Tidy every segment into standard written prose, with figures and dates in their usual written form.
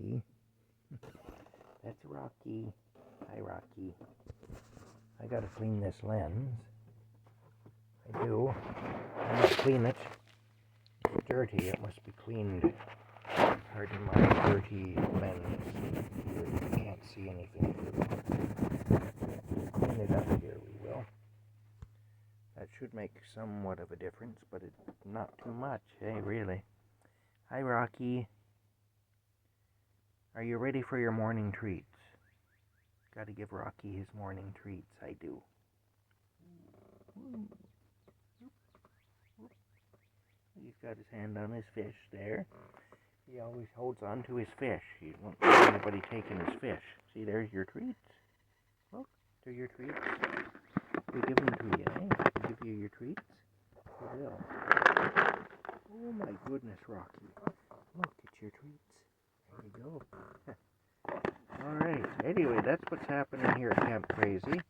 Rocky. That's Rocky. Hi, Rocky. I gotta clean this lens. I do. I must clean it. It's dirty. It must be cleaned. Pardon my dirty lens. You can't see anything through. Clean it up here, we will. That should make somewhat of a difference, but it's not too much, hey, really. Hi, Rocky. Are you ready for your morning treats? Gotta give Rocky his morning treats, I do. He's got his hand on his fish there. He always holds on to his fish. He won't let anybody taking his fish. See, there's your treats. Look, they're your treats. We give them to you, eh? We give you your treats. We will. Oh my goodness, Rocky. Look, it's your treats. There you go. Alright, anyway, that's what's happening here at Camp Crazy.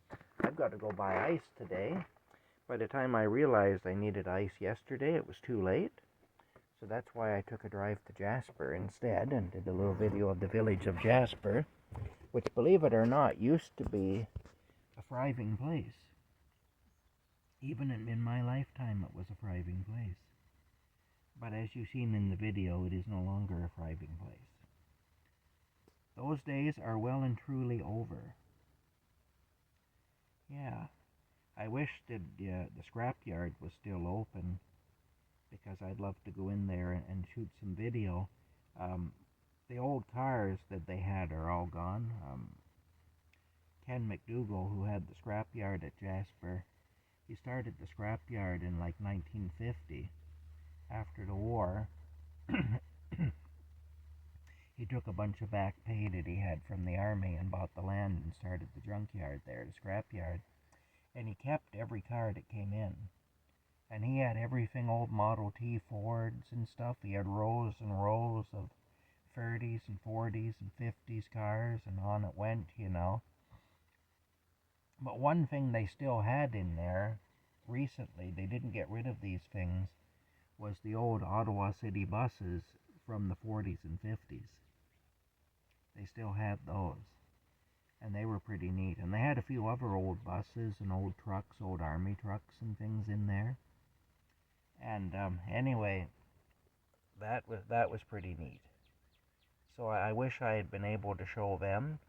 I've got to go buy ice today. By the time I realized I needed ice yesterday, it was too late. So that's why I took a drive to Jasper instead and did a little video of the village of Jasper, which, believe it or not, used to be a thriving place. Even in my lifetime, it was a thriving place. But as you've seen in the video, it is no longer a thriving place. Those days are well and truly over. Yeah, I wish that the scrapyard was still open, because I'd love to go in there and shoot some video. The old cars that they had are all gone. Ken McDougall, who had the scrapyard at Jasper, he started the scrapyard in like 1950. After the war, he took a bunch of back pay that he had from the army and bought the land and started the junkyard there, the scrapyard. And he kept every car that came in. And he had everything old Model T Fords and stuff. He had rows and rows of 30s and 40s and 50s cars, and on it went, you know. But one thing they still had in there recently, they didn't get rid of these things, was the old Ottawa City buses from the 40s and 50s. They still had those, and they were pretty neat. And they had a few other old buses and old trucks, old army trucks and things in there. And anyway, that was pretty neat. So I wish I had been able to show them.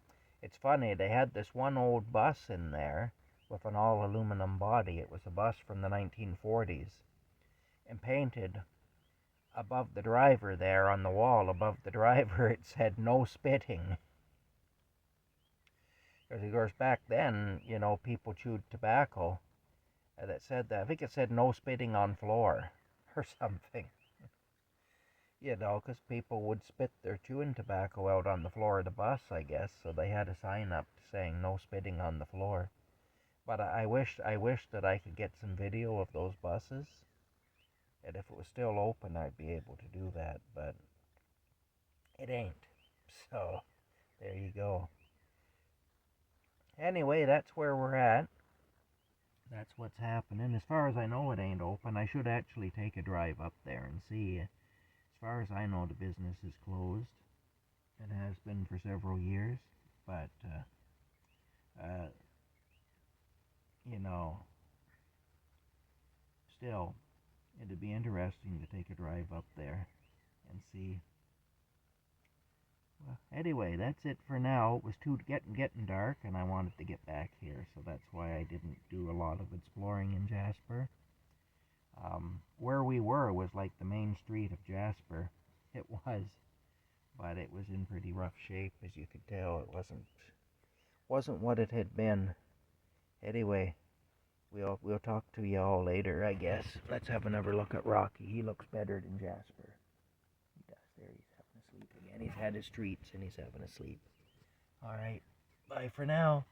It's funny, they had this one old bus in there with an all-aluminum body. It was a bus from the 1940s. And painted above the driver there, on the wall above the driver, it said, "No spitting." Because of course back then, you know, people chewed tobacco. That said that. I think it said "no spitting on floor" or something. You know, because people would spit their chewing tobacco out on the floor of the bus, I guess. So they had a sign up saying "no spitting on the floor." But I wish that I could get some video of those buses. And if it was still open, I'd be able to do that. But it ain't. So there you go. Anyway, that's where we're at. That's what's happening. As far as I know, it ain't open. I should actually take a drive up there and see. As far as I know, the business is closed. It has been for several years. But, you know, still, it'd be interesting to take a drive up there and see. Well, anyway, that's it for now. It was getting dark, and I wanted to get back here, so that's why I didn't do a lot of exploring in Jasper. Where we were was like the main street of Jasper. It was, but it was in pretty rough shape, as you could tell. It wasn't what it had been. Anyway, we'll talk to you all later, I guess. Let's have another look at Rocky. He looks better than Jasper. He does. There, he's having a sleep again. He's had his treats and he's having a sleep. All right. Bye for now.